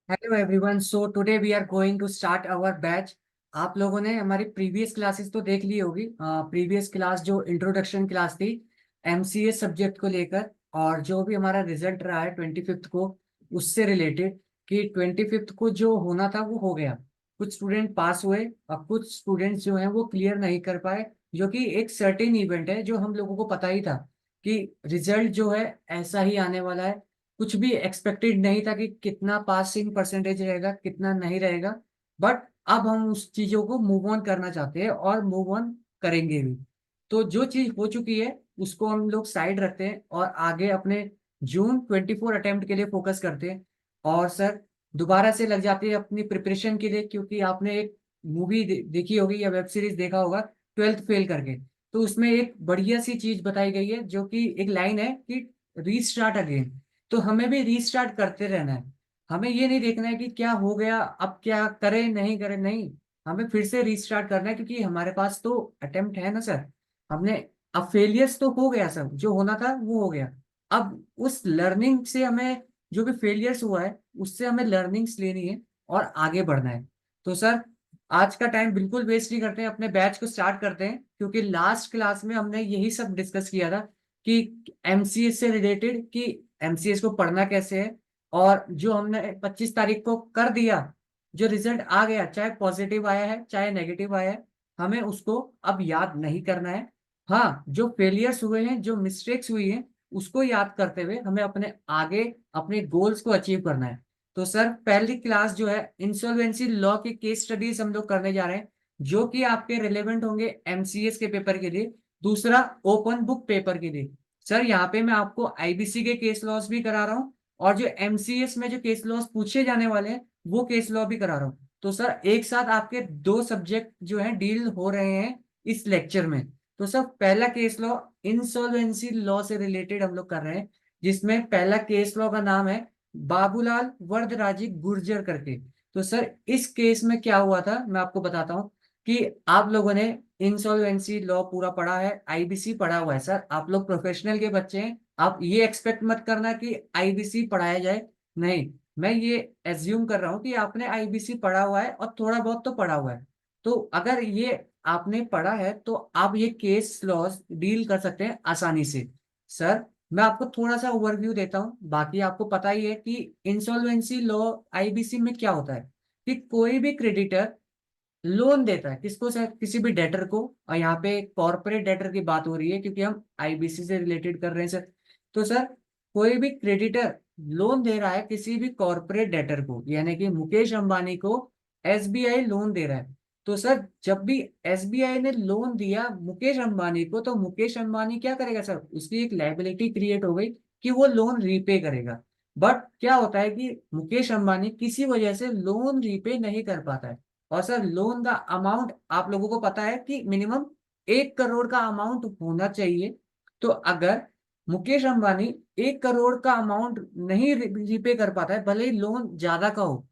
Hello everyone. So today we are going to start our batch. आप लोगों ने हमारी प्रीवियस क्लासेस तो देख ली होगी। प्रीवियस क्लास जो इंट्रोडक्शन क्लास थी एमसीए सब्जेक्ट को लेकर, और जो भी हमारा रिजल्ट रहा है 25th को उससे रिलेटेड, कि 25th को जो होना था वो हो गया। कुछ स्टूडेंट पास हुए और कुछ स्टूडेंट्स जो हैं वो क्लियर नहीं कर पाए, जो कि एक सर्टेन इवेंट है, जो हम लोगों को पता ही था कि रिजल्ट जो है ऐसा ही आने वाला है। कुछ भी एक्सपेक्टेड नहीं था कि कितना पासिंग परसेंटेज रहेगा कितना नहीं रहेगा। बट अब हम उस चीजों को मूव ऑन करना चाहते हैं और मूव ऑन करेंगे भी। तो जो चीज हो चुकी है उसको हम लोग साइड रखते हैं और आगे अपने जून 24 अटेम्प्ट के लिए फोकस करते हैं। और सर दोबारा से लग जाती है अपनी प्रिपरेशन के लिए, क्योंकि आपने एक मूवी देखी होगी या वेब सीरीज देखा होगा, 12th फेल करके। तो उसमें एक बढ़िया सी चीज बताई गई है, जो कि एक लाइन है कि रीस्टार्ट अगेन। तो हमें भी रीस्टार्ट करते रहना है। हमें ये नहीं देखना है कि क्या हो गया, अब क्या करें नहीं करें, नहीं। हमें फिर से रीस्टार्ट करना है, क्योंकि हमारे पास तो अटेम्प्ट है ना सर। हमने अब फेलियर्स तो हो गया सर, जो होना था वो हो गया। अब उस लर्निंग से हमें, जो भी फेलियर्स हुआ है उससे हमें लर्निंग्स लेनी है और आगे बढ़ना है। तो सर आज का टाइम बिल्कुल वेस्ट नहीं करते हैं, अपने बैच को स्टार्ट करते हैं, क्योंकि लास्ट क्लास में हमने यही सब डिस्कस किया था कि एमसीएस से रिलेटेड, कि एमसीएस को पढ़ना कैसे है। और जो हमने 25 तारीख को कर दिया, जो रिजल्ट आ गया, चाहे पॉजिटिव आया है चाहे नेगेटिव आया है, हमें उसको अब याद नहीं करना है। हाँ, जो फेलियर्स हुए हैं, जो मिस्टेक्स हुई हैं, उसको याद करते हुए हमें अपने आगे अपने गोल्स को अचीव करना है। तो सर पहली क्लास जो है इंसॉल्वेंसी लॉ की केस स्टडीज हम लोग करने जा रहे हैं, जो कि आपके रिलेवेंट होंगे एमसीएस के पेपर के लिए। दूसरा, ओपन बुक पेपर के लिए। सर यहाँ पे मैं आपको आईबीसी के केस लॉस भी करा रहा हूँ, और जो एमसीएस में जो केस लॉस पूछे जाने वाले हैं वो केस लॉ भी करा रहा हूँ। तो सर एक साथ आपके दो सब्जेक्ट जो हैं डील हो रहे हैं इस लेक्चर में। तो सर पहला केस लॉ इंसॉल्वेंसी लॉ से रिलेटेड हम लोग कर रहे हैं, जिसमें पहला केस लॉ का नाम है बाबूलाल वरदराजी गुर्जर करके। तो सर इस केस में क्या हुआ था मैं आपको बताता हूँ, कि आप लोगों ने इंसॉल्वेंसी लॉ पूरा पढ़ा है, आईबीसी पढ़ा हुआ है। सर आप लोग प्रोफेशनल के बच्चे हैं, आप ये एक्सपेक्ट मत करना कि आईबीसी पढ़ाया जाए। नहीं, मैं ये एज्यूम कर रहा हूँ कि आपने आईबीसी पढ़ा हुआ है और थोड़ा बहुत तो पढ़ा हुआ है। तो अगर ये आपने पढ़ा है तो आप ये केस लॉस डील कर सकते हैं आसानी से। सर मैं आपको थोड़ा सा ओवरव्यू देता हूँ, बाकी आपको पता ही है कि इंसॉल्वेंसी लॉ आईबीसी में क्या होता है। कि कोई भी क्रेडिटर लोन देता है किसको, सर किसी भी डेटर को। और यहाँ पे कॉर्पोरेट डेटर की बात हो रही है, क्योंकि हम आईबीसी से रिलेटेड कर रहे हैं सर। तो सर कोई भी क्रेडिटर लोन दे रहा है किसी भी कॉर्पोरेट डेटर को, यानी कि मुकेश अंबानी को एसबीआई लोन दे रहा है। तो सर जब भी एसबीआई ने लोन दिया मुकेश अंबानी को, तो मुकेश अंबानी क्या करेगा सर, उसकी एक लाइबिलिटी क्रिएट हो गई कि वो लोन रीपे करेगा। बट क्या होता है कि मुकेश अंबानी किसी वजह से लोन रीपे नहीं कर पाता है। और सर लोन का अमाउंट आप लोगों को पता है कि मिनिमम 1 करोड़ का अमाउंट होना चाहिए। तो अगर मुकेश अंबानी 1 करोड़ का अमाउंट नहीं रिपे कर पाता है, भले ही लोन ज्यादा का हो,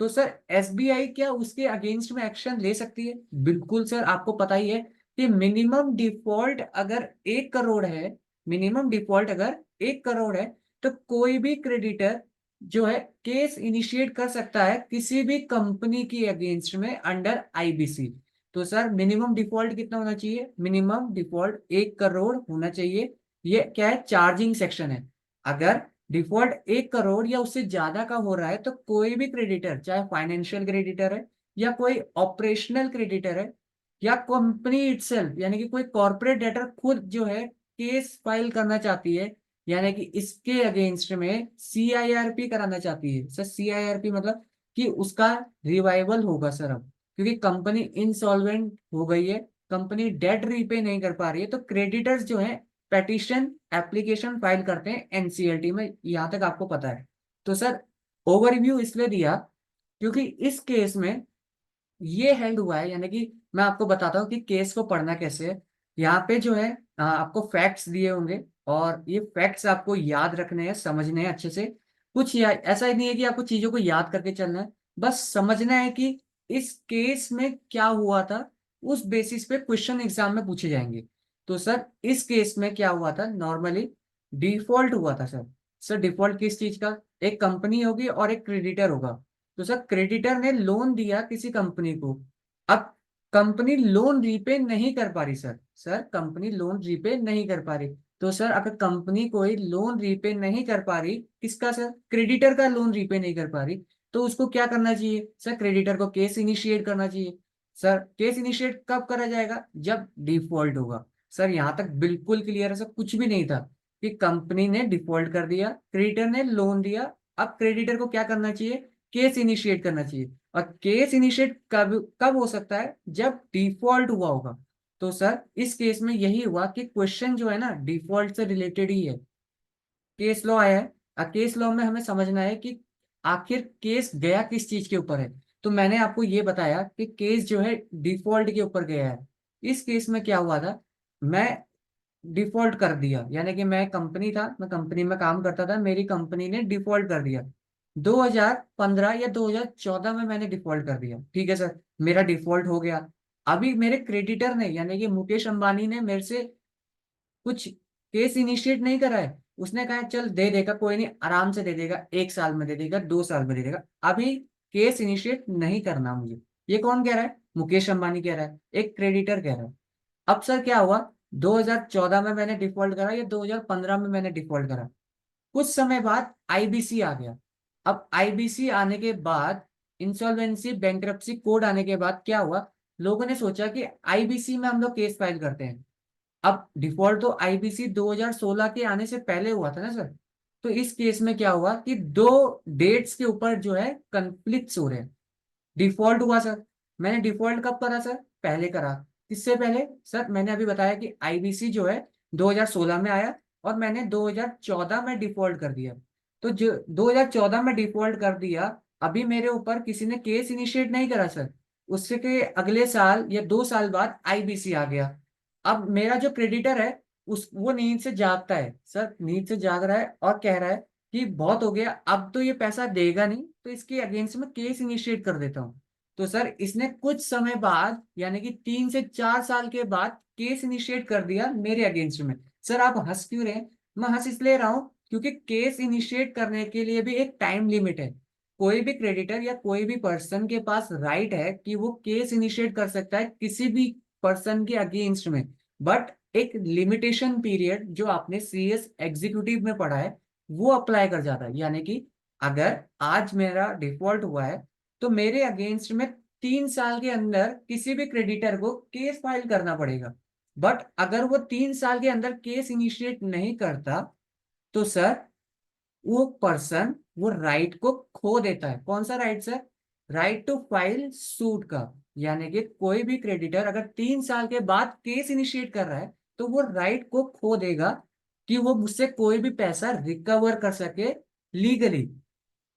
तो सर एसबीआई क्या उसके अगेंस्ट में एक्शन ले सकती है? बिल्कुल सर, आपको पता ही है कि मिनिमम डिफॉल्ट अगर 1 करोड़ है, मिनिमम डिफॉल्ट अगर 1 करोड़ है, तो कोई भी क्रेडिटर जो है केस इनिशिएट कर सकता है किसी भी कंपनी की अगेंस्ट में अंडर आईबीसी। तो सर मिनिमम डिफॉल्ट कितना होना चाहिए? मिनिमम डिफॉल्ट 1 करोड़ होना चाहिए। ये क्या है, चार्जिंग सेक्शन है। अगर डिफॉल्ट 1 करोड़ या उससे ज्यादा का हो रहा है, तो कोई भी क्रेडिटर, चाहे फाइनेंशियल क्रेडिटर है या कोई ऑपरेशनल क्रेडिटर है या कंपनी इटसेल्फ, यानी कि कोई कॉर्पोरेट डेटर खुद जो है केस फाइल करना चाहती है, यानी कि इसके अगेंस्ट में सीआईआरपी कराना चाहती है। सर सीआईआरपी मतलब कि उसका रिवाइवल होगा सर अब, क्योंकि कंपनी इंसॉल्वेंट हो गई है, कंपनी डेट रीपे नहीं कर पा रही है, तो क्रेडिटर्स जो है पेटिशन एप्लीकेशन फाइल करते हैं एनसीएलटी में, यहाँ तक आपको पता है। तो सर ओवरव्यू इसलिए दिया क्योंकि इस केस में ये हेल्ड हुआ है, यानी कि मैं आपको बताता हूँ कि केस को पढ़ना कैसे है। यहाँ पे जो है आपको फैक्ट्स दिए होंगे, और ये फैक्ट्स आपको याद रखने हैं, समझने हैं अच्छे से। ऐसा ही नहीं है कि आपको चीजों को याद करके चलना है, बस समझना है कि इस केस में क्या हुआ था, उस बेसिस पे क्वेश्चन एग्जाम में पूछे जाएंगे। तो सर इस केस में क्या हुआ था, नॉर्मली डिफॉल्ट हुआ था सर। सर डिफॉल्ट किस चीज का? एक कंपनी होगी और एक क्रेडिटर होगा। तो सर क्रेडिटर ने लोन दिया किसी कंपनी को, अब कंपनी लोन रीपे नहीं कर पा रही sir, sir company loan repay नहीं कर पा रही। तो सर अगर कंपनी कोई लोन रीपे नहीं कर पा रही, किसका सर, क्रेडिटर का लोन रीपे नहीं कर पा रही, तो उसको क्या करना चाहिए सर, क्रेडिटर को केस इनिशिएट करना चाहिए। सर केस इनिशिएट कब करा जाएगा, जब डिफॉल्ट होगा। सर यहाँ तक बिल्कुल क्लियर है सर, कुछ भी नहीं था कि कंपनी ने डिफॉल्ट कर दिया, क्रेडिटर ने लोन दिया, अब क्रेडिटर को क्या करना चाहिए, केस इनिशिएट करना चाहिए। और केस इनिशिएट कब कब हो सकता है, जब डिफॉल्ट हुआ होगा। तो सर इस केस में यही हुआ कि क्वेश्चन जो है ना डिफॉल्ट से रिलेटेड ही है। केस लॉ आया है, और केस लॉ में हमें समझना है कि आखिर केस गया किस चीज के ऊपर है। तो मैंने आपको ये बताया कि केस जो है डिफॉल्ट के ऊपर गया है। इस केस में क्या हुआ था, मैं डिफॉल्ट कर दिया, यानी कि मैं कंपनी था, मैं कंपनी में काम करता था, मेरी कंपनी ने डिफॉल्ट कर दिया। 2015 या 2014 में मैंने डिफॉल्ट कर दिया, ठीक है सर, मेरा डिफॉल्ट हो गया। अभी मेरे क्रेडिटर ने यानी कि मुकेश अंबानी ने मेरे से कुछ केस इनिशिएट नहीं करा है। उसने कहा चल दे देगा, कोई नहीं, आराम से दे देगा, 1 साल में दे देगा, 2 साल में दे देगा, अभी केस इनिशिएट नहीं करना मुझे। ये कौन कह रहा है, मुकेश अंबानी कह रहा है, एक क्रेडिटर कह रहा है। अब सर क्या हुआ, 2014 में मैंने डिफॉल्ट करा या 2015 में मैंने डिफॉल्ट करा, कुछ समय बाद आईबीसी आ गया। अब आईबीसी आने के बाद, इंसॉल्वेंसी बैंक्रप्सी कोड आने के बाद क्या हुआ, लोगों ने सोचा कि आईबीसी में हम लोग केस फाइल करते हैं। अब डिफॉल्ट तो आईबीसी 2016 के आने से पहले हुआ था ना सर। तो इस केस में क्या हुआ कि दो डेट्स के ऊपर जो है कंफ्लिक्ट्स हो रहे हैं। डिफॉल्ट हुआ सर, मैंने डिफॉल्ट कब करा सर, पहले करा। किससे पहले सर, मैंने अभी बताया कि आईबीसी जो है 2016 में आया, और मैंने 2014 में डिफॉल्ट कर दिया। तो जो 2014 में डिफॉल्ट कर दिया, अभी मेरे ऊपर किसी ने केस इनिशिएट नहीं करा सर। उससे के अगले साल या 2 साल बाद आईबीसी आ गया। अब मेरा जो क्रेडिटर है, उस वो नींद से जागता है सर, नींद से जाग रहा है और कह रहा है कि बहुत हो गया, अब तो ये पैसा देगा नहीं, तो इसके अगेंस्ट में केस इनिशिएट कर देता हूँ। तो सर इसने कुछ समय बाद यानी कि 3 से 4 साल के बाद केस इनिशिएट कर दिया मेरे अगेंस्ट में। सर आप हंस क्यों रहे हैं, मैं हंस इसलिए रहा हूँ क्योंकि केस इनिशिएट करने के लिए भी एक टाइम लिमिट है। कोई भी क्रेडिटर या कोई भी पर्सन के पास राइट है कि वो केस इनिशिएट कर सकता है किसी भी पर्सन के अगेंस्ट में, बट एक लिमिटेशन पीरियड जो आपने सीएस एग्जीक्यूटिव में पढ़ा है वो अप्लाई कर जाता है। यानी कि अगर आज मेरा डिफॉल्ट हुआ है, तो मेरे अगेंस्ट में 3 साल के अंदर किसी भी क्रेडिटर को केस फाइल करना पड़ेगा। बट अगर वो 3 साल के अंदर केस इनिशिएट नहीं करता, तो सर वो पर्सन वो राइट को खो देता है। कौन सा right sir, right to file suit का। यानी कि कोई भी क्रेडिटर अगर 3 साल के बाद केस इनिशिएट कर रहा है, तो वो राइट को खो देगा कि वो मुझसे कोई भी पैसा रिकवर कर सके लीगली।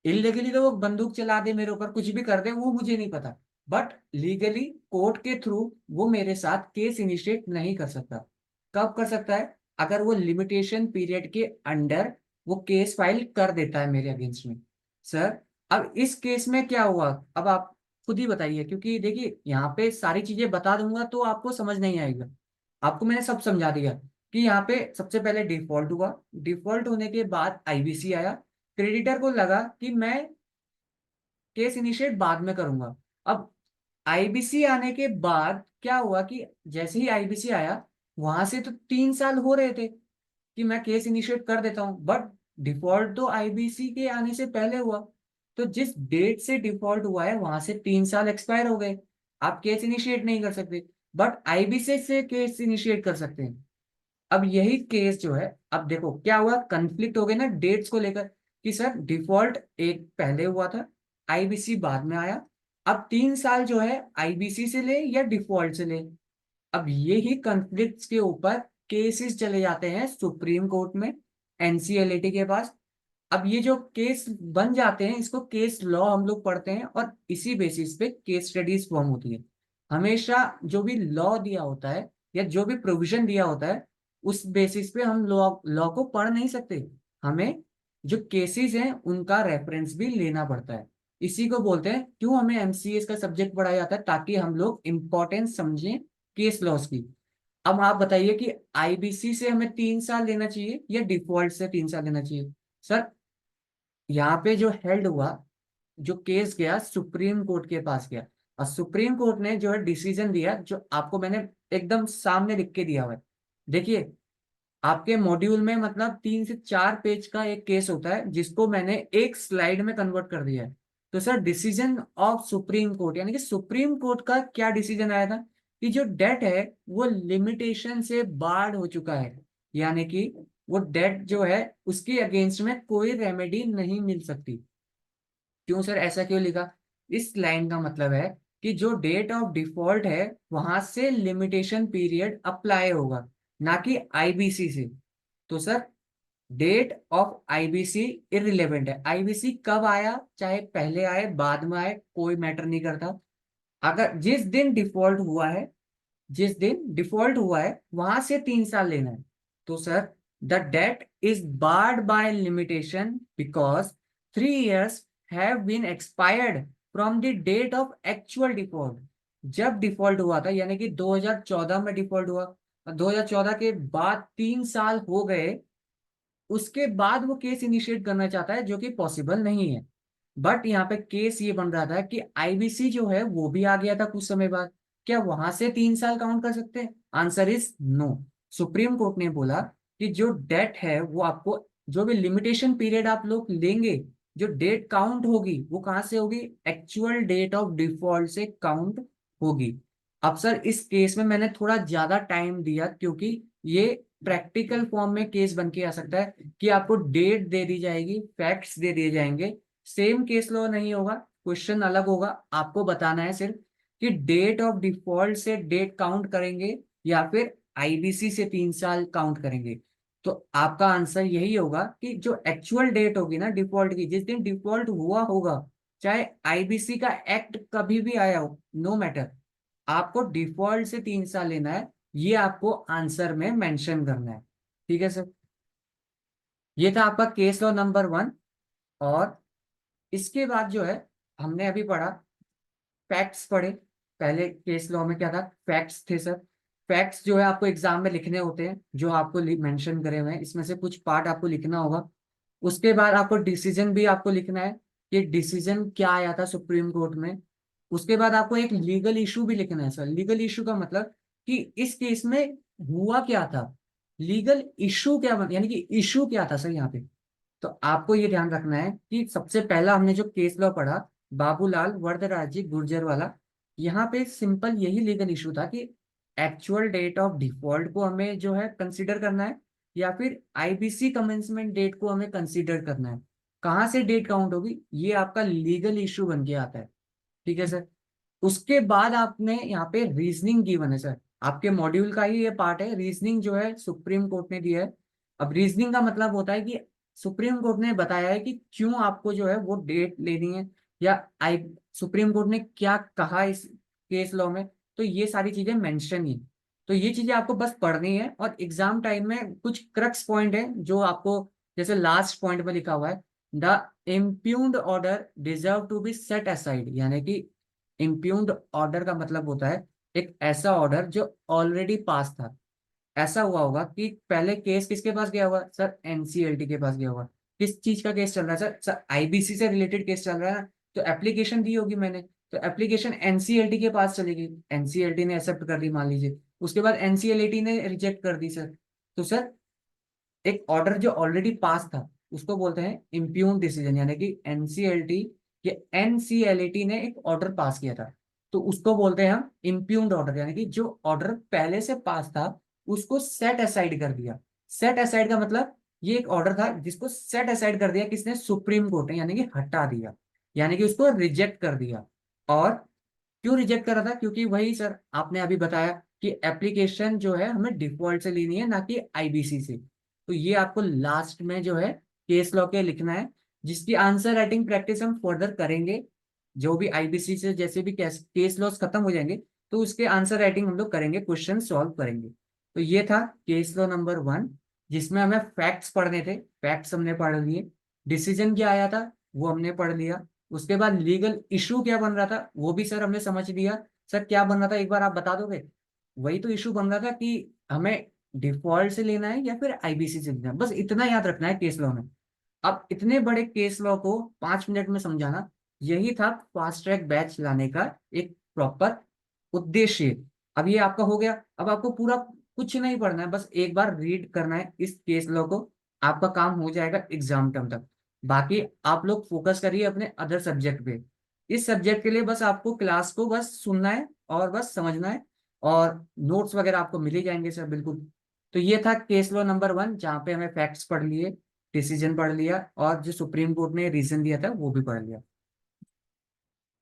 इलीगली तो वो बंदूक चला दे मेरे ऊपर, कुछ भी कर दे, वो मुझे नहीं पता, बट लीगली कोर्ट के थ्रू वो मेरे साथ केस इनिशिएट नहीं कर सकता। कब कर सकता है, अगर वो लिमिटेशन पीरियड के अंडर वो केस फाइल कर देता है मेरे अगेंस्ट में। सर अब इस केस में क्या हुआ, अब आप खुद ही बताइए, क्योंकि देखिए यहाँ पे सारी चीजें बता दूंगा तो आपको समझ नहीं आएगा। आपको मैंने सब समझा दिया कि यहाँ पे सबसे पहले डिफॉल्ट हुआ, डिफॉल्ट होने के बाद आईबीसी आया, क्रेडिटर को लगा कि मैं केस इनिशिएट बाद में करूंगा। अब आईबीसी आने के बाद क्या हुआ कि जैसे ही आईबीसी आया, वहां से तो 3 साल हो रहे थे कि मैं केस इनिशिएट कर देता हूं, बट डिफॉल्ट तो आईबीसी के आने से पहले हुआ। तो जिस डेट से डिफॉल्ट हुआ है वहां से 3 साल एक्सपायर हो गए, आप केस इनिशिएट नहीं कर सकते, बट आईबीसी से केस इनिशिएट कर सकते हैं। अब यही केस जो है, अब देखो क्या हुआ, कंफ्लिक्ट हो गए ना डेट्स को लेकर, कि सर डिफॉल्ट एक पहले हुआ था, आईबीसी बाद में आया, अब 3 साल जो है आईबीसी से ले या डिफॉल्ट से ले। अब यही कंफ्लिक्ट्स के ऊपर केसेस चले जाते हैं सुप्रीम कोर्ट में, एनसीएलटी के पास। अब ये जो केस बन जाते हैं, इसको केस लॉ हम लोग पढ़ते हैं, और इसी बेसिस पे केस स्टडीज फॉर्म होती है। हमेशा जो भी लॉ दिया होता है या जो भी प्रोविजन दिया होता है, उस बेसिस पे हम लॉ लॉ को पढ़ नहीं सकते। हमें जो केसेस हैं उनका रेफरेंस भी लेना पड़ता है। इसी को बोलते हैं, क्यों हमें एमसीएस का सब्जेक्ट पढ़ाया जाता है, ताकि हम लोग इंपॉर्टेंस समझें केस लॉस की। अब आप बताइए कि आईबीसी से हमें 3 साल लेना चाहिए या डिफॉल्ट से 3 साल लेना चाहिए। सर यहाँ पे जो हेल्ड हुआ, जो केस गया सुप्रीम कोर्ट के पास गया, और सुप्रीम कोर्ट ने जो है डिसीजन दिया, जो आपको मैंने एकदम सामने लिख के दिया हुआ है। देखिए, आपके मॉड्यूल में मतलब 3 से 4 पेज का एक केस होता है, जिसको मैंने एक स्लाइड में कन्वर्ट कर दिया है। तो sir, decision of supreme court, यानी कि सुप्रीम कोर्ट का क्या डिसीजन आया था कि जो डेट है वो लिमिटेशन से बार्ड हो चुका है, यानी कि वो डेट जो है उसके अगेंस्ट में कोई रेमेडी नहीं मिल सकती। क्यों सर, ऐसा क्यों लिखा? इस लाइन का मतलब है कि जो डेट ऑफ डिफॉल्ट है वहां से लिमिटेशन पीरियड अप्लाई होगा, ना कि आईबीसी से। तो sir, date of IBC irrelevant है। आईबीसी कब आया, चाहे पहले आए बाद में आए, कोई मैटर नहीं करता। अगर जिस दिन डिफॉल्ट हुआ है, जिस दिन डिफॉल्ट हुआ है वहां से 3 साल लेना है। तो sir, the date is barred by limitation because 3 years have been expired from the date of actual default. जब डिफॉल्ट हुआ था, यानी कि 2014 में डिफॉल्ट हुआ, और 2014 के बाद 3 साल हो गए, उसके बाद वो केस इनिशिएट करना चाहता है, जो कि पॉसिबल नहीं है। बट यहाँ पे केस ये बन रहा था कि आईबीसी जो है वो भी आ गया था कुछ समय बाद। क्या वहां से 3 साल काउंट कर सकते हैं? Answer is no. Supreme court ने बोला कि जो डेट है वो आपको, जो भी लिमिटेशन पीरियड आप लोग लेंगे, जो डेट काउंट होगी वो कहाँ से होगी? एक्चुअल डेट ऑफ डिफॉल्ट से काउंट होगी। अब सर, इस केस में मैंने थोड़ा ज्यादा टाइम दिया, क्योंकि ये प्रैक्टिकल फॉर्म में केस बन के आ सकता है कि आपको डेट दे दी जाएगी, फैक्ट्स दे दिए जाएंगे, सेम केस लॉ नहीं होगा, क्वेश्चन अलग होगा। आपको बताना है सिर्फ कि डेट ऑफ डिफॉल्ट से डेट काउंट करेंगे या फिर आईबीसी से 3 साल काउंट करेंगे। तो आपका आंसर यही होगा कि जो एक्चुअल डेट होगी ना डिफॉल्ट की, जिस दिन डिफॉल्ट हुआ होगा, चाहे आईबीसी का एक्ट कभी भी आया हो, नो मैटर, आपको डिफॉल्ट से 3 साल लेना है। ये आपको आंसर में मेंशन करना है। ठीक है सर, ये था आपका केस लॉ नंबर 1। और इसके बाद जो है, हमने अभी पढ़ा, फैक्ट्स पढ़े। पहले केस लॉ में क्या था? फैक्ट्स थे सर। फैक्ट्स जो है आपको एग्जाम में लिखने होते हैं, जो आपको मेंशन करे हुए हैं, इसमें से कुछ पार्ट आपको लिखना होगा। उसके बाद आपको डिसीजन भी आपको लिखना है कि डिसीजन क्या आया था सुप्रीम कोर्ट में। उसके बाद आपको एक लीगल इशू भी लिखना है सर। लीगल इशू का मतलब कि इस केस में हुआ क्या था, लीगल इशू क्या यानी कि इशू क्या था सर यहाँ पे। तो आपको ये ध्यान रखना है कि सबसे पहला हमने जो केस लॉ पढ़ा, बाबूलाल वरदराजी गुर्जर वाला, यहाँ पे सिंपल यही लीगल इशू था कि एक्चुअल डेट ऑफ डिफॉल्ट को हमें जो है कंसीडर करना है, या फिर आईबीसी कमेंसमेंट डेट को हमें कंसीडर करना है। कहाँ से डेट काउंट होगी, ये आपका लीगल इशू बन के आता है। ठीक है सर। उसके बाद आपने यहाँ पे रीजनिंग गिवन है सर, आपके मॉड्यूल का ही ये पार्ट है। रीजनिंग जो है सुप्रीम कोर्ट ने दिया है। अब रीजनिंग का मतलब होता है कि सुप्रीम कोर्ट ने बताया है कि क्यों आपको जो है वो डेट लेनी है, या आई सुप्रीम कोर्ट ने क्या कहा इस केस लॉ में। तो ये सारी चीजें मेंशन ही, तो ये चीजें आपको बस पढ़नी है। और एग्जाम टाइम में कुछ क्रक्स पॉइंट है जो आपको, जैसे लास्ट पॉइंट में लिखा हुआ है, the impugned order deserve to be set aside, यानी कि इम्प्यून्ड ऑर्डर का मतलब होता है एक ऐसा ऑर्डर जो ऑलरेडी पास था। ऐसा हुआ होगा कि पहले केस किसके पास गया होगा सर? एनसीएलटी के पास गया होगा। किस चीज का केस चल रहा है सर? सर, आईबीसी से रिलेटेड केस चल रहा है ना। तो एप्लीकेशन दी होगी मैंने, तो एप्लीकेशन एनसीएलटी के पास चलेगी, एनसीएलटी ने एक्सेप्ट कर दी मान लीजिए, उसके बाद एनसीएलटी ने रिजेक्ट कर दी सर। तो सर, एक ऑर्डर जो ऑलरेडी पास था उसको बोलते हैं इम्प्यून डिसीजन, यानी कि एनसीएलटी या एनसीएलटी ने एक ऑर्डर पास किया था, तो उसको बोलते हैं हम इम्प्यून्ड ऑर्डर, यानी कि जो ऑर्डर पहले से पास था उसको सेट असाइड कर दिया। सेट असाइड का मतलब ये एक ऑर्डर था जिसको सेट असाइड कर दिया किसने? सुप्रीम कोर्ट ने, यानी कि हटा दिया, यानी कि उसको रिजेक्ट कर दिया। और क्यों रिजेक्ट कर रहा था? क्योंकि वही सर आपने अभी बताया कि एप्लीकेशन जो है हमें डिफॉल्ट से लेनी है, ना कि आईबीसी से। तो ये आपको लास्ट में जो है केस लॉ के लिखना है, जिसकी आंसर राइटिंग प्रैक्टिस हम फर्दर करेंगे। जो भी आईबीसी से जैसे भी केस लॉस खत्म हो जाएंगे, तो उसके आंसर राइटिंग हम लोग करेंगे, क्वेश्चन सॉल्व करेंगे। तो ये था केस लॉ नंबर 1, जिसमें हमें फैक्ट्स पढ़ने थे, फैक्ट्स हमने पढ़ लिए। डिसीजन क्या आया था वो हमने पढ़ लिया। उसके बाद लीगल इशू क्या बन रहा था वो भी सर हमने समझ लिया। सर, क्या बन रहा था एक बार आप बता दोगे? वही तो इशू बन रहा था कि हमें डिफॉल्ट से लेना है या फिर आईबीसी से लेना है, बस इतना याद रखना है केस लॉ में। अब इतने बड़े केस लॉ को 5 मिनट में समझाना यही था फास्ट ट्रैक बैच लाने का एक प्रॉपर उद्देश्य। अब ये आपका हो गया। अब आपको पूरा कुछ नहीं पढ़ना है, बस एक बार रीड करना है इस केस लॉ को, आपका काम हो जाएगा एग्जाम टाइम तक। बाकी आप लोग फोकस करिए अपने अदर सब्जेक्ट पे। इस सब्जेक्ट के लिए बस आपको क्लास को बस सुनना है और बस समझना है, और नोट्स वगैरह आपको मिल ही जाएंगे सर, बिल्कुल। तो ये था केस लॉ नंबर 1, जहाँ पे हमें फैक्ट्स पढ़ लिए, डिसीजन पढ़ लिया, और जो सुप्रीम कोर्ट ने रीजन दिया था वो भी पढ़ लिया।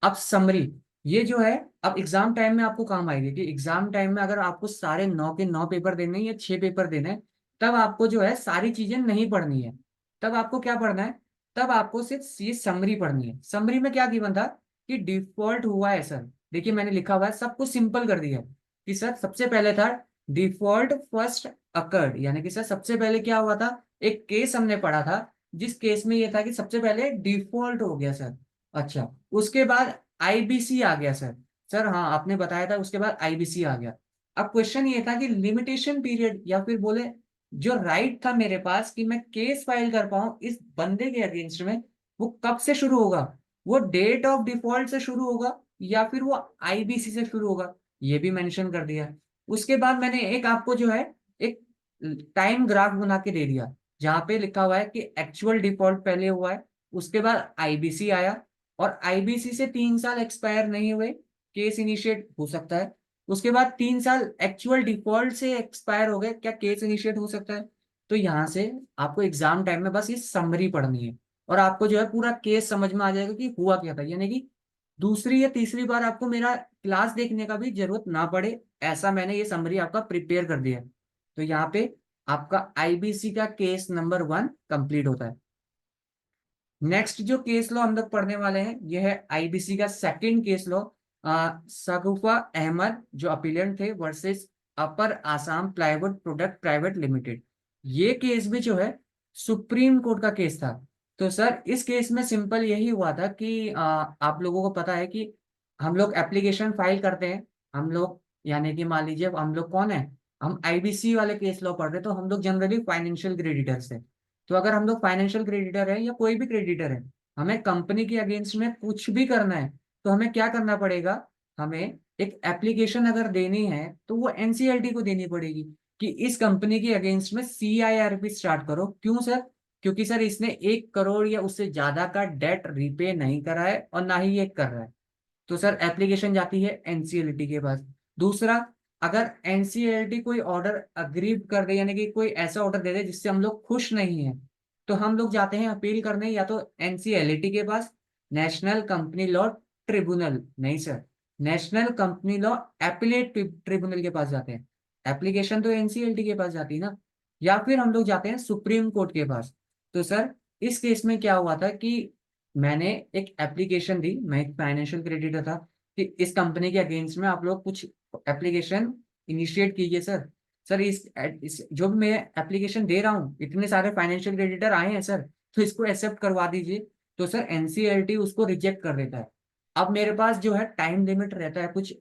अब समरी, ये जो है अब एग्जाम टाइम में आपको काम आएगी, कि एग्जाम टाइम में अगर आपको सारे 9 के 9 पेपर देने हैं या 6 पेपर देने हैं, तब आपको जो है सारी चीजें नहीं पढ़नी है। तब आपको क्या पढ़ना है? तब आपको सिर्फ ये समरी पढ़नी है। समरी में क्या गिवन था कि डिफॉल्ट हुआ है सर। देखिए मैंने लिखा हुआ है, सब कुछ सिंपल कर दिया है कि सर सबसे पहले था डिफॉल्ट फर्स्ट अकर्ड, यानी कि सर सबसे पहले क्या हुआ था, एक केस हमने पढ़ा था जिस केस में ये था कि सबसे पहले डिफॉल्ट हो गया सर। अच्छा, उसके बाद आईबीसी आ गया सर। सर हाँ आपने बताया था, उसके बाद आईबीसी आ गया। अब क्वेश्चन ये था कि लिमिटेशन पीरियड, या फिर बोले जो राइट था मेरे पास कि मैं केस फाइल कर पाऊं इस बंदे के अगेंस्ट में, वो कब से शुरू होगा? वो डेट ऑफ डिफॉल्ट से शुरू होगा या फिर वो आईबीसी से शुरू होगा, ये भी मेंशन कर दिया। उसके बाद मैंने एक आपको जो है एक टाइम ग्राफ बना के दे दिया, जहां पे लिखा हुआ है कि एक्चुअल डिफॉल्ट पहले हुआ है, उसके बाद आईबीसी आया, और आईबीसी से 3 साल एक्सपायर नहीं हुए, केस इनिशिएट हो सकता है। उसके बाद 3 साल एक्चुअल डिफॉल्ट से एक्सपायर हो गए, क्या केस इनिशिएट हो सकता है? तो यहाँ से आपको एग्जाम टाइम में बस ये समरी पढ़नी है, और आपको जो है पूरा केस समझ में आ जाएगा कि हुआ क्या था। यानी कि दूसरी या तीसरी बार आपको मेरा क्लास देखने का भी जरूरत ना पड़े, ऐसा मैंने ये समरी आपका प्रिपेयर कर दिया है। तो यहाँ पे आपका आईबीसी का केस नंबर 1 कंप्लीट होता है। नेक्स्ट जो केस लॉ हम लोग पढ़ने वाले हैं, ये है आईबीसी का second case law, Sagufa Ahmad जो अपीलेंट थे versus upper Assam plywood product private limited. ये केस भी जो है सुप्रीम कोर्ट का केस था। तो सर इस केस में सिंपल यही हुआ था कि आप लोगों को पता है कि हम लोग एप्लीकेशन फाइल करते हैं, हम लोग, यानी कि मान लीजिए हम लोग कौन है, हम आईबीसी वाले केस लॉ पढ़ रहे हैं, तो हम लोग जनरली फाइनेंशियल क्रेडिटर्स हैं। तो अगर हम लोग फाइनेंशियल क्रेडिटर है या कोई भी क्रेडिटर है, हमें कंपनी के अगेंस्ट में कुछ भी करना है, तो हमें क्या करना पड़ेगा? हमें एक एप्लीकेशन अगर देनी है तो वो एनसीएलटी को देनी पड़ेगी, कि इस कंपनी के अगेंस्ट में सीआईआरपी स्टार्ट करो। क्यों सर? क्योंकि सर इसने 1 करोड़ या उससे ज्यादा का डेट रिपे नहीं करा है, और ना ही ये कर रहा है। तो सर एप्लीकेशन जाती है एनसीएलटी के पास। दूसरा, अगर एनसीएलटी कोई ऑर्डर अग्री कर दे, यानी कि कोई ऐसा ऑर्डर दे दे जिससे हम लोग खुश नहीं है, तो हम लोग जाते हैं अपील करने, या तो एनसीएलटी के पास, नेशनल कंपनी लॉ ट्रिब्यूनल, नहीं sir, national company law appellate tribunal के पास जाते हैं। एप्लीकेशन तो एनसीएलटी के पास जाती है ना। या फिर हम लोग जाते हैं सुप्रीम कोर्ट के पास। तो सर इस केस में क्या हुआ था कि मैंने एक एप्लीकेशन दी, मैं एक फाइनेंशियल क्रेडिटर था, कि इस कंपनी के अगेंस्ट में आप लोग कुछ एप्लीकेशन इनिशिएट कीजिए सर। सर इस जो भी मैं एप्लीकेशन दे रहा हूँ, इतने सारे फाइनेंशियल क्रेडिटर आए हैं सर, तो इसको एक्सेप्ट करवा दीजिए। तो सर एनसीएलटी उसको रिजेक्ट कर देता है। अब मेरे पास जो है टाइम लिमिट रहता है कुछ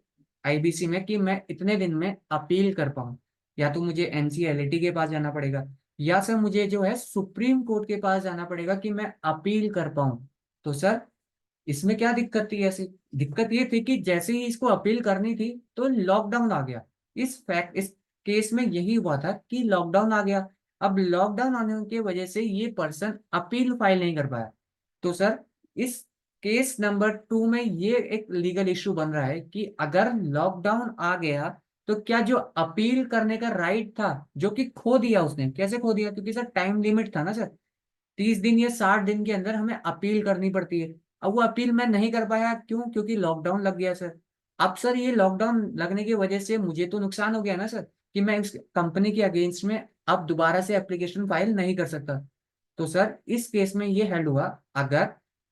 आईबीसी में, कि मैं इतने दिन में अपील कर पाऊँ। या तो मुझे एनसीएलटी के पास जाना पड़ेगा, या सर मुझे जो है सुप्रीम कोर्ट के पास जाना पड़ेगा कि मैं अपील कर पाऊँ। तो सर इसमें क्या दिक्कत थी? ऐसी दिक्कत ये थी कि जैसे ही इसको अपील करनी थी तो लॉकडाउन आ गया। इस केस में यही हुआ था कि लॉकडाउन आ गया। अब लॉकडाउन आने की वजह से ये पर्सन अपील फाइल नहीं कर पाया। तो सर इस केस नंबर 2 में ये एक लीगल इश्यू बन रहा है कि अगर लॉकडाउन आ गया तो क्या जो अपील करने का राइट था, जो कि खो दिया उसने, कैसे खो दिया? क्योंकि सर टाइम लिमिट था ना सर, 30 दिन या 60 दिन के अंदर हमें अपील करनी पड़ती है। अब वो अपील मैं नहीं कर पाया, क्यों? क्योंकि लॉकडाउन लग गया सर। अब सर ये लॉकडाउन लगने की वजह से मुझे तो नुकसान हो गया ना सर, कि मैं उस कंपनी के अगेंस्ट में अब दोबारा से एप्लीकेशन फाइल नहीं कर सकता। तो सर इस केस में ये हेल्ड हुआ, अगर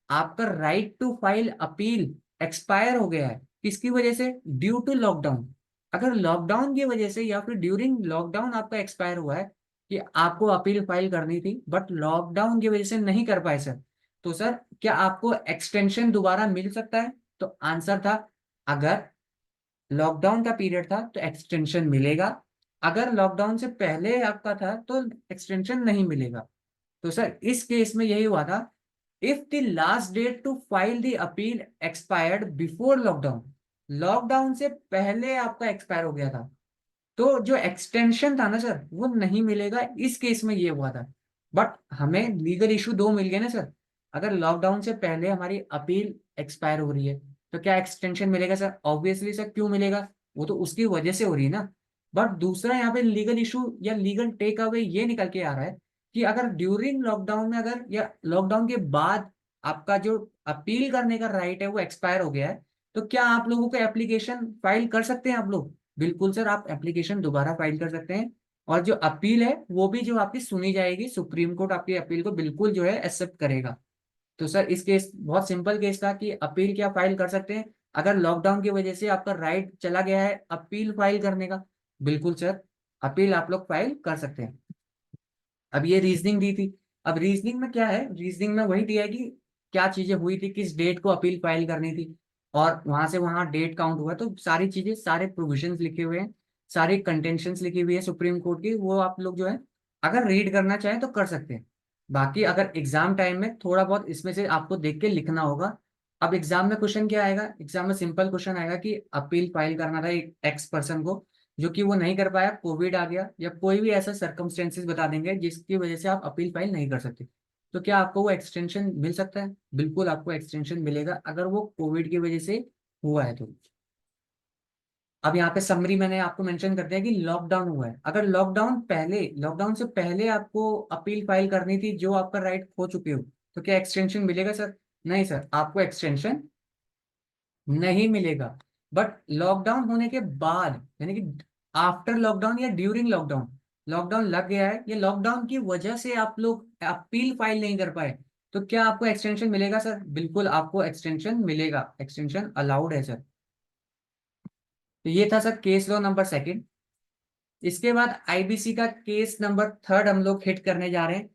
आपका right to file appeal expire हो गया है, किसकी वजह से? Due to lockdown. अगर लॉकडाउन की वजह से या फिर ड्यूरिंग लॉकडाउन आपका एक्सपायर हुआ है कि आपको अपील फाइल करनी थी, बट लॉकडाउन की वजह से नहीं कर पाए सर, तो सर क्या आपको एक्सटेंशन दोबारा मिल सकता है? तो आंसर था, अगर लॉकडाउन का पीरियड था तो एक्सटेंशन मिलेगा, अगर लॉकडाउन से पहले आपका था तो एक्सटेंशन नहीं मिलेगा। तो सर इस केस में यही हुआ था if the last date to file the appeal expired before lockdown, lockdown से पहले आपका एक्सपायर हो गया था, तो जो एक्सटेंशन था ना सर वो नहीं मिलेगा। इस केस में ये हुआ था, बट हमें लीगल इशू दो मिल गए ना सर। अगर लॉकडाउन से पहले हमारी अपील एक्सपायर हो रही है तो क्या एक्सटेंशन मिलेगा सर? ऑब्वियसली सर, क्यों मिलेगा? वो तो उसकी वजह से हो रही है ना। बट दूसरा यहाँ पे लीगल इशू या लीगल टेक अवे ये निकल के आ रहा है कि अगर ड्यूरिंग लॉकडाउन में, अगर या लॉकडाउन के बाद आपका जो अपील करने का राइट है वो एक्सपायर हो गया है, तो क्या आप लोगों को एप्लीकेशन फाइल कर सकते हैं आप लोग? बिल्कुल सर, आप एप्लीकेशन दोबारा फाइल कर सकते हैं। और जो अपील है वो भी जो आपकी सुनी जाएगी, सुप्रीम कोर्ट आपकी अपील को बिल्कुल जो है एक्सेप्ट करेगा। तो सर इस केस बहुत सिंपल केस था कि अपील क्या फाइल कर सकते हैं अगर लॉकडाउन की वजह से आपका राइट चला गया है अपील फाइल करने का। बिल्कुल सर, अपील आप लोग फाइल कर सकते हैं। अब ये रीजनिंग दी थी। अब रीजनिंग में क्या है, रीजनिंग में वही दिया है कि क्या चीजें हुई थी, किस डेट को अपील फाइल करनी थी, और वहां से वहां डेट काउंट हुआ, तो सारी चीजें, सारे प्रोविजंस लिखे हुए हैं, सारी कंटेंशंस लिखी हुई है सुप्रीम कोर्ट की, वो आप लोग जो है अगर रीड करना चाहें तो कर सकते हैं। बाकी अगर एग्जाम टाइम में थोड़ा बहुत इसमें से आपको देख के लिखना होगा। अब एग्जाम में क्वेश्चन क्या आएगा, एग्जाम में सिंपल क्वेश्चन आएगा कि अपील फाइल करना था एक एक्स पर्सन को, जो कि वो नहीं कर पाया, कोविड आ गया या कोई भी ऐसा सर्कमस्टेंसेस बता देंगे जिसकी वजह से आप अपील फाइल नहीं कर सकते। तो क्या आपको वो एक्सटेंशन मिल सकता है? बिल्कुल आपको एक्सटेंशन मिलेगा अगर वो कोविड की वजह से हुआ है तो। अब यहाँ पे समरी मैंने आपको मेंशन कर दिया कि लॉकडाउन हुआ है। अगर लॉकडाउन पहले, लॉकडाउन से पहले आपको अपील फाइल करनी थी जो आपका राइट खो चुके हो, तो क्या एक्सटेंशन मिलेगा सर? नहीं सर, आपको एक्सटेंशन नहीं मिलेगा। बट लॉकडाउन होने के बाद, यानी कि आफ्टर लॉकडाउन या ड्यूरिंग लॉकडाउन, लॉकडाउन लग गया है या लॉकडाउन की वजह से आप लोग अपील फाइल नहीं कर पाए, तो क्या आपको एक्सटेंशन मिलेगा सर? बिल्कुल आपको एक्सटेंशन मिलेगा, एक्सटेंशन अलाउड है सर। तो ये था sir case law number second. इसके बाद आईबीसी का केस नंबर थर्ड हम लोग हिट करने जा रहे हैं।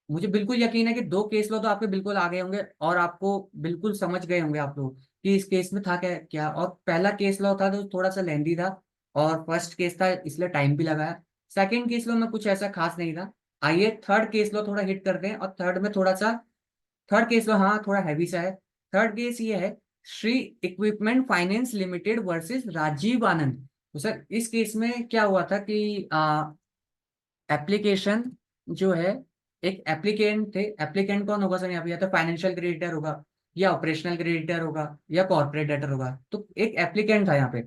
मुझे बिल्कुल यकीन है कि दो केस लो तो आपके बिल्कुल आ गए होंगे और आपको बिल्कुल समझ गए होंगे आप लोग कि इस केस में था क्या क्या। और पहला केस लो था तो थोड़ा सा लेंदी था, और फर्स्ट केस था इसलिए टाइम भी लगाया। सेकंड केस लो में कुछ ऐसा खास नहीं था। आइए थर्ड केस लो थोड़ा हिट करते हैं, और थर्ड में थोड़ा सा, थर्ड केस लो हाँ थोड़ा हैवी सा है। थर्ड केस ये है, Shri equipment finance limited versus Rajiv Anand. तो सर इस केस में क्या हुआ था कि एप्लीकेशन जो है, एक एप्लीकेंट थे। एप्लीकेंट कौन होगा सर यहाँ पे? या तो फाइनेंशियल क्रेडिटर होगा, या ऑपरेशनल क्रेडिटर होगा, या कॉर्पोरेट डेटर होगा। तो एक एप्लीकेंट था यहाँ पे।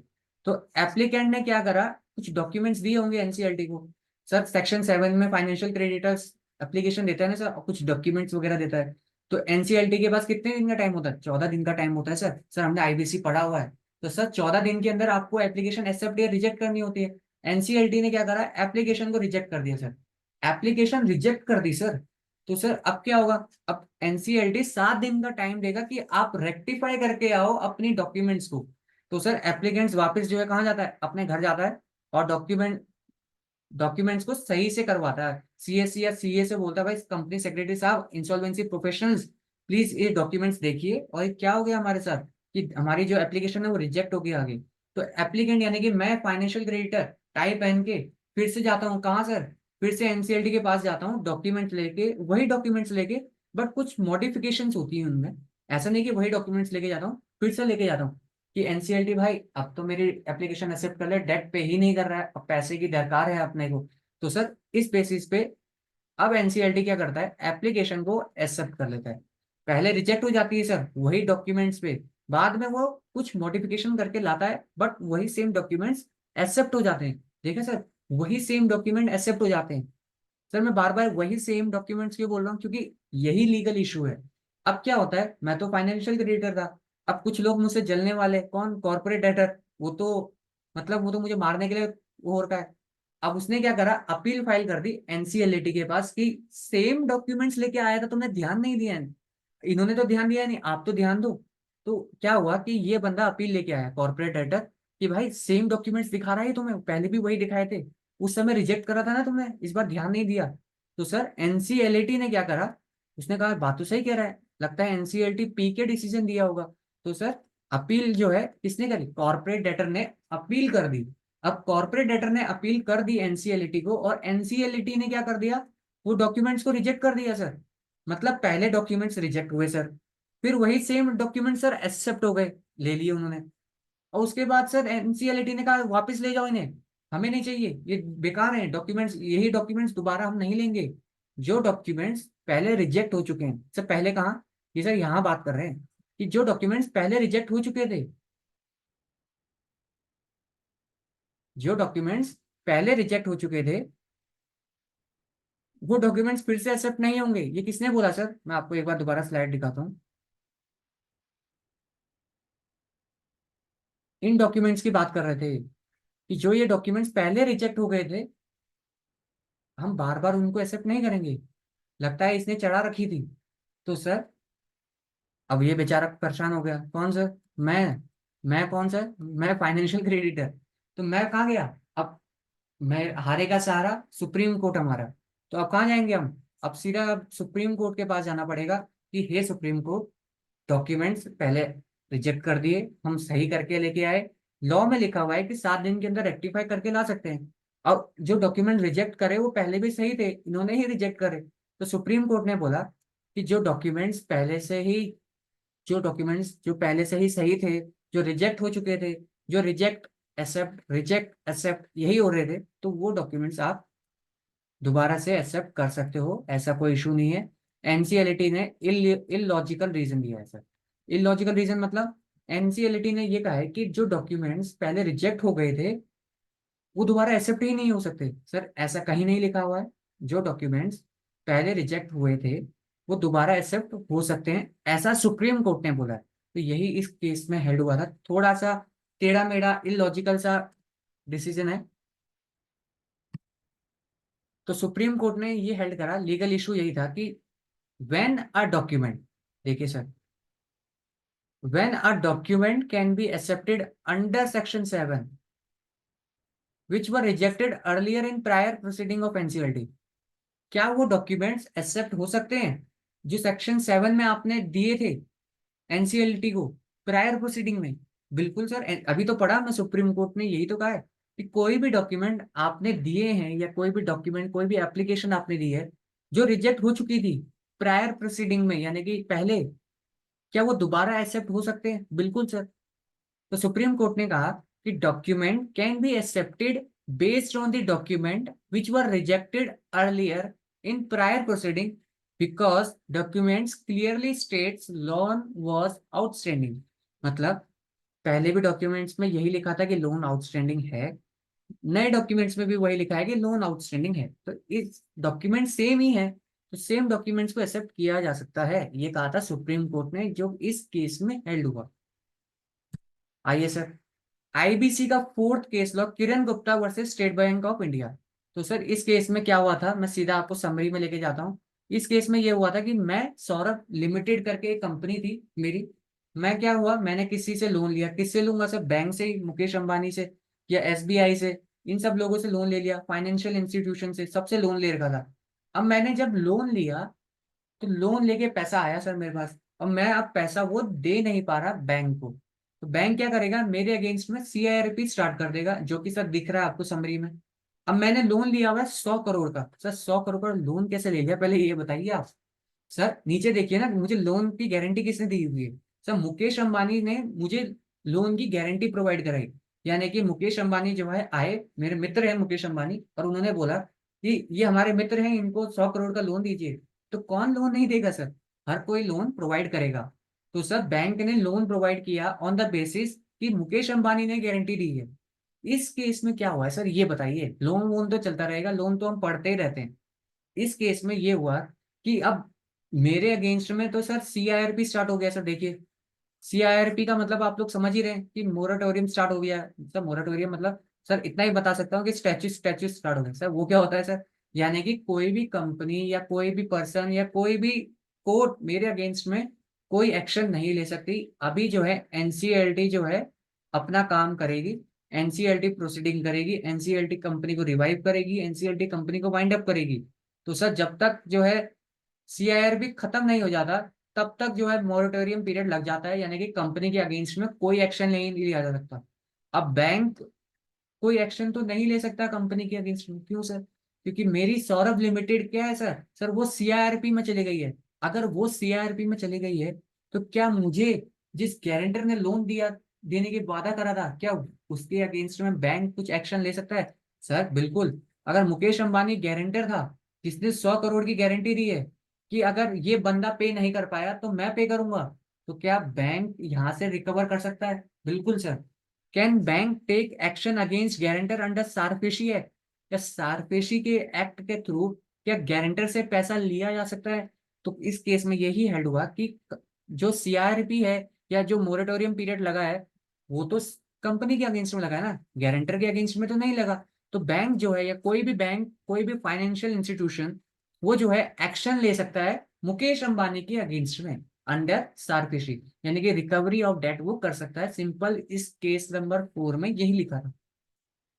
तो एप्लीकेंट ने क्या करा, कुछ डॉक्यूमेंट्स दिए होंगे एनसीएलटी को। सर सेक्शन 7 में फाइनेंशियल क्रेडिटर्स एप्लीकेशन देता है ना सर, और कुछ डॉक्यूमेंट्स वगैरह देता है। तो एनसीएलटी के पास कितने दिन का टाइम होता है? 14 दिन का टाइम होता है सर। सर हमने आईबीसी पढ़ा हुआ है। तो सर 14 दिन के अंदर आपको एप्लीकेशन एक्सेप्ट या रिजेक्ट करनी होती है। एनसीएलटी ने क्या करा, एप्लीकेशन को रिजेक्ट कर दिया सर। एप्लीकेशन रिजेक्ट कर दी सर। तो सर अब क्या होगा, अब एनसीएलटी 7 दिन का टाइम देगा कि आप रेक्टिफाई करके आओ अपनी डॉक्यूमेंट्स को। तो सर एप्लीकेंट्स वापस जो है कहाँ जाता है, अपने घर जाता है, और डॉक्यूमेंट्स को सही से करवाता है। सीएससी या सीए से बोलता है भाई कंपनी सेक्रेटरी साहब, इंसॉल्वेंसी प्रोफेशनल्स, प्लीज ये डॉक्यूमेंट्स देखिए। और ये क्या हो गया हमारे साथ कि हमारी जो एप्लीकेशन है वो रिजेक्ट हो गई आगे। तो एप्लीकेंट यानी कि मैं फाइनेंशियल क्रेडिटर टाई पहन के फिर से जाता हूँ कहाँ सर, फिर से एनसीएलटी के पास जाता हूँ डॉक्यूमेंट्स लेके, वही डॉक्यूमेंट्स लेके, बट कुछ मॉडिफिकेशंस होती हैं उनमें। ऐसा नहीं कि वही डॉक्यूमेंट्स लेके जाता हूँ, फिर से लेके जाता हूँ कि एनसीएलटी भाई अब तो मेरी एप्लीकेशन एक्सेप्ट कर ले, डेट पे ही नहीं कर रहा है, अब पैसे की दरकार है अपने को। तो सर इस बेसिस पे अब एनसीएलटी क्या करता है, एप्लीकेशन को एक्सेप्ट कर लेता है। पहले रिजेक्ट हो जाती है सर वही डॉक्यूमेंट्स पे, बाद में वो कुछ मॉडिफिकेशन करके लाता है, बट वही सेम डॉक्यूमेंट्स एक्सेप्ट हो जाते हैं। देखिए सर, वही सेम डॉक्यूमेंट एक्सेप्ट हो जाते हैं। सर मैं बार बार वही सेम डॉक्यूमेंट्स क्यों बोल रहा हूँ, क्योंकि यही लीगल इशू है। अब क्या होता है, मैं तो फाइनेंशियल क्रेडिटर था, अब कुछ लोग मुझसे जलने वाले, कौन, कॉर्पोरेट डेटर, वो तो मतलब वो तो मुझे मारने के लिए वो हो रखा है। अब उसने क्या करा, अपील फाइल कर दी एनसीएलटी के पास कि सेम डॉक्यूमेंट्स लेके आया था, तुमने ध्यान नहीं दिया है। इन्होंने तो ध्यान दिया नहीं, आप तो ध्यान दो। तो क्या हुआ कि ये बंदा अपील लेके आया कॉर्पोरेट डेटर कि भाई सेम डॉक्यूमेंट्स दिखा रहा है तुम्हें, पहले भी वही दिखाए थे, उस समय रिजेक्ट करा था ना तुमने, इस बार ध्यान नहीं दिया। तो सर एनसीएलटी ने क्या करा, उसने कहा बात तो सही कह रहा है, लगता है एनसीएलटी पी के डिसीजन दिया होगा। तो सर अपील जो है किसने करी, कॉर्पोरेट डेटर ने अपील कर दी। अब कॉर्पोरेट डेटर ने अपील कर दी एनसीएलटी को, और एनसीएलटी ने क्या कर दिया, वो डॉक्यूमेंट्स को रिजेक्ट कर दिया सर। मतलब पहले डॉक्यूमेंट्स रिजेक्ट हुए सर, फिर वही सेम डॉक्यूमेंट सर एक्सेप्ट हो गए, ले लिए उन्होंने। और उसके बाद सर एनसीएलटी ने कहा वापस ले जाओ इन्हें, हमें नहीं चाहिए, ये बेकार हैं डॉक्यूमेंट्स, यही डॉक्यूमेंट्स दोबारा हम नहीं लेंगे। जो डॉक्यूमेंट्स पहले रिजेक्ट हो चुके हैं सर, पहले कहाँ, ये सर यहाँ बात कर रहे हैं कि जो डॉक्यूमेंट्स पहले रिजेक्ट हो चुके थे, जो डॉक्यूमेंट्स पहले रिजेक्ट हो चुके थे, वो डॉक्यूमेंट्स फिर से एक्सेप्ट नहीं होंगे। ये किसने बोला सर? मैं आपको एक बार दोबारा स्लाइड दिखाता हूँ। इन डॉक्यूमेंट्स की बात कर रहे थे कि जो ये डॉक्यूमेंट्स पहले रिजेक्ट हो गए थे, हम बार बार उनको एक्सेप्ट नहीं करेंगे। लगता है इसने चढ़ा रखी थी। तो सर अब ये बेचारा परेशान हो गया। कौन सर? मैं कौन सर? मैं फाइनेंशियल क्रेडिटर। तो मैं कहाँ गया अब? मैं हारे का सहारा सुप्रीम कोर्ट हमारा। तो अब कहाँ जाएंगे हम? अब सीधा सुप्रीम कोर्ट के पास जाना पड़ेगा कि हे सुप्रीम कोर्ट, डॉक्यूमेंट्स पहले रिजेक्ट कर दिए, हम सही करके लेके आए। लॉ में लिखा हुआ है कि 7 दिन के अंदर रेक्टिफाई करके ला सकते हैं। और जो डॉक्यूमेंट रिजेक्ट करे वो पहले भी सही थे, इन्होंने ही रिजेक्ट करे। तो सुप्रीम कोर्ट ने बोला कि जो डॉक्यूमेंट्स जो पहले से ही सही थे, जो रिजेक्ट हो चुके थे, जो रिजेक्ट एक्सेप्ट यही हो रहे थे, तो वो डॉक्यूमेंट्स आप दोबारा से एक्सेप्ट कर सकते हो, ऐसा कोई इशू नहीं है। एनसीएलटी ने इलॉजिकल रीजन दिया है सर। इलॉजिकल रीजन मतलब एनसीएलटी ने ये कहा है कि जो डॉक्यूमेंट्स पहले रिजेक्ट हो गए थे वो दोबारा एक्सेप्ट ही नहीं हो सकते। सर ऐसा कहीं नहीं लिखा हुआ है। जो डॉक्यूमेंट्स पहले रिजेक्ट हुए थे वो दोबारा एक्सेप्ट हो सकते हैं, ऐसा सुप्रीम कोर्ट ने बोला है। तो यही इस केस में हेड हुआ था। थोड़ा सा टेढ़ा मेढ़ा इलॉजिकल सा डिसीजन है। तो सुप्रीम कोर्ट ने ये हेल्ड करा, लीगल इशू यही था कि व्हेन अ डॉक्यूमेंट, देखिए sir, when a document can be accepted under section 7 which were rejected earlier in prior proceeding of NCLT. क्या वो डॉक्यूमेंट्स एक्सेप्ट हो सकते हैं जो सेक्शन 7 में आपने दिए थे एनसीएलटी को प्रायर प्रोसीडिंग में? बिल्कुल सर, अभी तो पढ़ा मैं, सुप्रीम कोर्ट ने यही तो कहा है कि कोई भी डॉक्यूमेंट आपने दिए हैं या कोई भी डॉक्यूमेंट, कोई भी एप्लीकेशन आपने दी है जो रिजेक्ट हो चुकी थी प्रायर प्रोसीडिंग में, यानी कि पहले, क्या वो दोबारा एक्सेप्ट हो सकते हैं? बिल्कुल सर। तो सुप्रीम कोर्ट ने कहा कि document can be accepted based on the document which were rejected earlier in prior proceeding because documents clearly states loan was outstanding. मतलब पहले भी डॉक्यूमेंट्स में यही लिखा था कि लोन आउटस्टैंडिंग है, नए डॉक्यूमेंट्स में भी वही लिखा है कि लोन आउटस्टैंडिंग है। तो इस डॉक्यूमेंट सेम ही है, तो सेम डॉक्यूमेंट्स को एक्सेप्ट किया जा सकता है, ये कहा था सुप्रीम कोर्ट ने, जो इस केस में हेल्ड हुआ। आइए सर, आईबीसी का fourth case law, Kiran Gupta versus state bank of India. तो सर इस केस में क्या हुआ था, मैं सीधा आपको समरी में लेके जाता हूँ। इस केस में ये हुआ था कि मैं सौरभ लिमिटेड करके एक कंपनी थी मेरी। मैं क्या हुआ, मैंने किसी से लोन लिया, किससे लूंगा सर? बैंक से ही, मुकेश अंबानी से या एसबीआई से, इन सब लोगों से लोन ले लिया, फाइनेंशियल इंस्टीट्यूशन से, सबसे लोन ले रखा था। अब मैंने जब लोन लिया तो लोन लेके पैसा आया सर मेरे पास, और मैं अब पैसा वो दे नहीं पा रहा बैंक को। तो बैंक क्या करेगा, मेरे अगेंस्ट में सीआईआरपी स्टार्ट कर देगा, जो कि सर दिख रहा है आपको समरी में। अब मैंने लोन लिया हुआ है 100 करोड़ का। सर 100 करोड़ का लोन कैसे ले लिया, पहले ये बताइए आप। सर नीचे देखिए ना, मुझे लोन की गारंटी किसने दी हुई है? सर मुकेश अंबानी ने मुझे लोन की गारंटी प्रोवाइड कराई। यानी कि मुकेश अंबानी जो है आए, मेरे मित्र हैं मुकेश अंबानी, और उन्होंने बोला कि ये हमारे मित्र हैं, इनको 100 करोड़ का लोन दीजिए। तो कौन लोन नहीं देगा सर? हर कोई लोन प्रोवाइड करेगा। तो सर बैंक ने लोन प्रोवाइड किया ऑन द बेसिस कि मुकेश अंबानी ने गारंटी दी है। इस केस में क्या हुआ है सर, ये बताइए। लोन वोन तो चलता रहेगा, लोन तो हम पढ़ते ही रहते हैं। इस केस में ये हुआ कि अब मेरे अगेंस्ट में तो सर सीआईआरपी स्टार्ट हो गया सर। देखिए, सीआईआरपी का मतलब आप लोग समझ ही रहे हैं कि मोराटोरियम स्टार्ट हो गया है। सर मोराटोरियम मतलब, सर इतना ही बता सकता हूँ कि स्टैच्यू स्टैच्यू स्टार्ट हो गया सर। वो क्या होता है सर? यानी कि कोई भी कंपनी या कोई भी पर्सन या कोई भी कोर्ट मेरे अगेंस्ट में कोई एक्शन नहीं ले सकती। अभी जो है एनसीएलटी जो है अपना काम करेगी, एनसीएलटी प्रोसीडिंग करेगी, एनसीएलटी कंपनी को रिवाइव करेगी, एनसीएलटी कंपनी को वाइंड अप करेगी। तो सर जब तक जो है सीआईआरबी खत्म नहीं हो जाता, तब तक जो है मॉरिटोरियम पीरियड लग जाता है, यानी कि कंपनी के अगेंस्ट में कोई एक्शन नहीं लिया जा सकता। अब बैंक कोई एक्शन तो नहीं ले सकता कंपनी के अगेंस्ट में, क्यों सर? क्योंकि मेरी सौरभ लिमिटेड क्या है सर, वो सीआईआरपी में चली गई है। अगर वो सीआरपी में चली गई है, तो क्या मुझे जिस गारंटर ने लोन दिया, देने की वादा करा था, क्या उसके अगेंस्ट में बैंक कुछ एक्शन ले सकता है? सर बिल्कुल। अगर मुकेश अंबानी गारंटर था, जिसने 100 करोड़ की गारंटी दी है कि अगर ये बंदा पे नहीं कर पाया तो मैं पे करूंगा, तो क्या बैंक यहां से रिकवर कर सकता है? बिल्कुल sir. Can bank take action against guarantor under SARFAESI act? या सारफेशी के एक्ट के थ्रू क्या गारंटर से पैसा लिया जा सकता है? तो इस केस में यही हेल्ड हुआ कि जो सीआरपी है या जो मोरेटोरियम पीरियड लगा है, वो तो कंपनी के अगेंस्ट में लगा है ना, गारंटर के अगेंस्ट में तो नहीं लगा। तो बैंक जो है, या कोई भी बैंक, कोई भी फाइनेंशियल इंस्टीट्यूशन, वो जो है एक्शन ले सकता है मुकेश अंबानी के अगेंस्ट में अंडर सारफेशी, यानी कि रिकवरी ऑफ डेट वो कर सकता है। सिंपल इस केस नंबर 4 में यही लिखा था।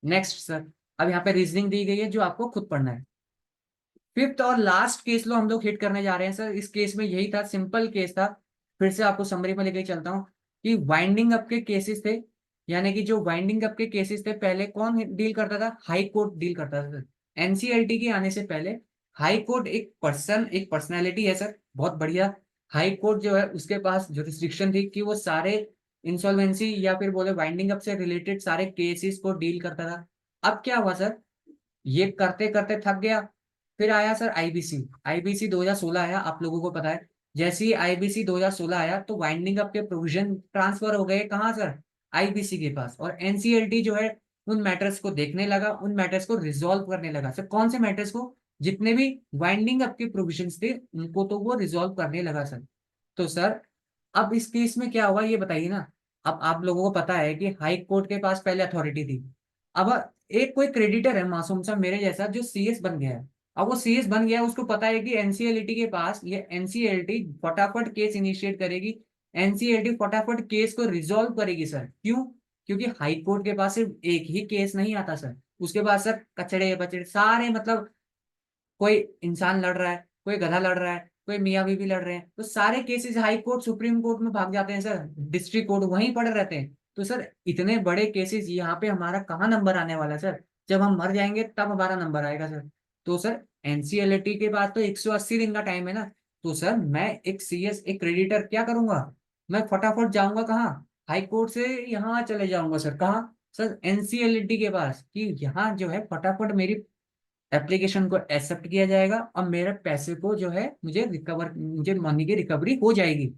नेक्स्ट सर, अब यहाँ पे रीजनिंग दी गई है जो आपको खुद पढ़ना है। फिफ्थ और लास्ट केस लो हम लोग हिट करने जा रहे हैं सर। इस केस में यही था, सिंपल केस था। फिर से आपको समरी में लेके चलता हूँ कि वाइंडिंग अप के केसेस थे, यानी कि जो वाइंडिंग अप के केसेस थे पहले कौन डील करता था? हाई कोर्ट डील करता था सर। एनसीएलटी के आने से पहले हाई कोर्ट एक पर्सन, एक पर्सनैलिटी है सर, बहुत बढ़िया। हाई कोर्ट जो है उसके पास जो रिस्ट्रिक्शन थी कि वो सारे इंसॉल्वेंसी या फिर बोले वाइंडिंग अप से रिलेटेड सारे केसेस को डील करता था। अब क्या हुआ सर, ये करते करते थक गया। फिर आया सर आईबीसी। आईबीसी 2016 आया, आप लोगों को पता है। जैसे ही आईबीसी 2016 आया तो वाइंडिंग अप के प्रोविजन ट्रांसफर हो गए कहाँ सर? आईबीसी के पास। और एनसीएलटी जो है उन मैटर्स को देखने लगा, उन मैटर्स को रिजॉल्व करने लगा सर। कौन से मैटर्स को? जितने भी वाइंडिंग अप के प्रोविजंस थे उनको तो वो रिजॉल्व करने लगा सर। तो सर अब इस केस में क्या हुआ ये बताइए ना। अब आप लोगों को पता है कि हाई कोर्ट के पास पहले अथॉरिटी थी। अब एक कोई क्रेडिटर है मासूम सा मेरे जैसा जो सीएस बन गया है। अब वो सीएस बन गया है, उसको पता है कि एनसीएलटी के पास, ये एनसीएलटी फटाफट केस इनिशिएट करेगी, एनसीएलटी फटाफट केस को रिजॉल्व करेगी सर। क्यों? क्योंकि हाई कोर्ट के पास सिर्फ एक ही केस नहीं आता सर, उसके पास सर कचड़े बचड़े सारे, मतलब कोई इंसान लड़ रहा है, कोई गधा लड़ रहा है, कोई मियाँ बीवी लड़ रहे हैं, तो सारे cases high court supreme court में भाग जाते हैं सर। डिस्ट्रिक्ट कोर्ट वहीं पड़े रहते हैं। तो सर इतने बड़े केसेस यहाँ पे हमारा कहाँ नंबर आने वाला है सर? जब हम मर जाएंगे तब हमारा नंबर आएगा सर। तो सर एनसीएलटी के बाद तो 180 दिन का टाइम है ना। तो सर मैं एक सीएस, एक क्रेडिटर क्या करूंगा? मैं फटाफट जाऊंगा कहाँ? हाई कोर्ट से यहाँ चले जाऊंगा सर। कहाँ सर? एनसीएलटी के पास, कि यहाँ जो है फटाफट मेरी एप्लीकेशन को एक्सेप्ट किया जाएगा और मेरे पैसे को जो है मुझे रिकवर, मुझे मनी की रिकवरी हो जाएगी।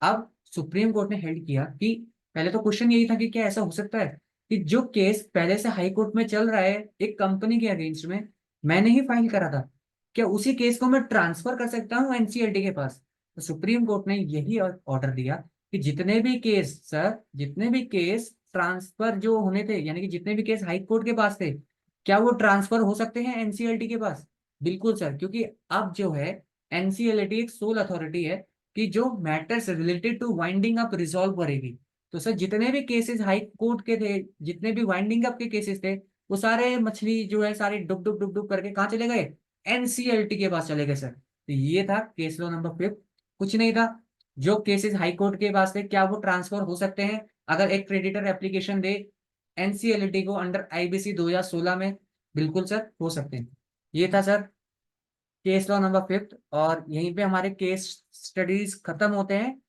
अब सुप्रीम कोर्ट ने हेल्ड किया कि पहले तो क्वेश्चन यही था कि क्या ऐसा हो सकता है कि जो केस पहले से हाई कोर्ट में चल रहा है एक कंपनी के अगेंस्ट में, मैंने ही फाइल करा था, क्या उसी केस को मैं ट्रांसफर कर सकता हूँ एनसीएलटी के पास? तो सुप्रीम कोर्ट ने यही ऑर्डर दिया कि जितने भी केस सर, जितने भी केस ट्रांसफर जो होने थे, यानी कि जितने भी केस हाई कोर्ट के पास थे, क्या वो ट्रांसफर हो सकते हैं एनसीएलटी के पास? बिल्कुल सर, क्योंकि अब जो है एनसीएलटी एक सोल अथॉरिटी है कि जो matters related two winding up resolve करेगी। तो सर जितने भी केसेस हाई कोर्ट के थे, जितने भी वाइंडिंग अप के केसेस थे, वो सारे मछली जो है सारी डुब डुब डुब डुब करके कहाँ चले गए? एनसीएलटी के पास चले गए सर। तो ये था केस लॉ नंबर 5। कुछ नहीं था। जो केसेस हाई कोर्ट के पास थे क्या वो ट्रांसफर हो सकते हैं अगर एक क्रेडिटर एप्लीकेशन दे एनसीएलटी को अंडर आईबीसी 2016 में? बिल्कुल सर हो सकते हैं। ये था सर केस लॉ नंबर 5। और यहीं पे हमारे केस स्टडीज खत्म होते हैं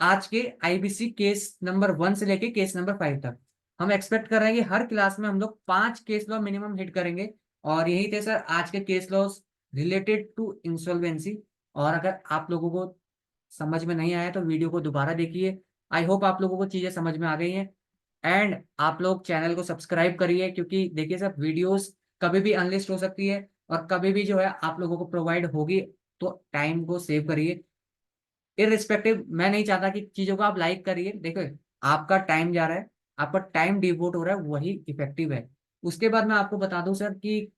आज के आईबीसी केस नंबर 1 से लेके केस नंबर 5 तक। हम एक्सपेक्ट कर रहे हैं कि हर क्लास में हम लोग 5 केस लॉ मिनिमम हिट करेंगे। और यही थे सर आज के case laws related to insolvency. और अगर आप लोगों को समझ में नहीं आया तो वीडियो को दोबारा देखिए। आई होप आप लोगों को चीजें समझ में आ गई हैं। एंड आप लोग चैनल को सब्सक्राइब करिए, क्योंकि देखिए सर वीडियोस कभी भी अनलिस्ट हो सकती है और कभी भी जो है आप लोगों को प्रोवाइड होगी। तो टाइम को सेव करिए। इररिस्पेक्टिव, मैं नहीं चाहता कि चीजों को आप लाइक करिए, देखो आपका टाइम जा रहा है, आपका टाइम डिवोट हो रहा है, वही इफेक्टिव है। उसके बाद मैं आपको बता दूं सर कि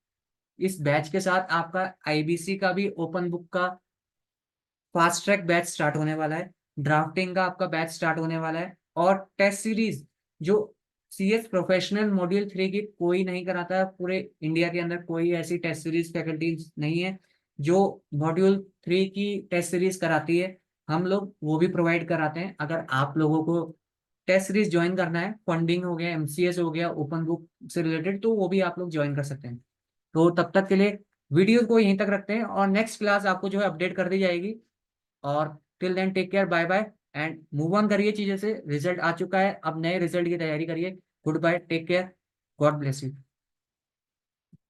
इस बैच के साथ आपका आईबीसी का भी ओपन बुक का फास्ट ट्रैक बैच स्टार्ट होने वाला है, ड्राफ्टिंग का आपका बैच स्टार्ट होने वाला है, और टेस्ट सीरीज जो सीएस प्रोफेशनल मॉड्यूल 3 की कोई नहीं कराता है पूरे इंडिया के अंदर, कोई ऐसी टेस्ट सीरीज फैकल्टीज नहीं है जो मॉड्यूल 3 की टेस्ट सीरीज कराती है। हम लोग वो भी प्रोवाइड कराते हैं। अगर आप लोगों को टेस्ट सीरीज ज्वाइन करना है, फंडिंग हो गया, एमसीएस हो गया, ओपन बुक से रिलेटेड, तो वो भी आप लोग ज्वाइन कर सकते हैं। तो तब तक के लिए वीडियो को यहीं तक रखते हैं और नेक्स्ट क्लास आपको जो है अपडेट कर दी जाएगी। और till then take care, bye bye and move on करिए चीजें से। रिजल्ट आ चुका है, अब नए रिजल्ट की तैयारी करिए। Goodbye, take care, God bless you.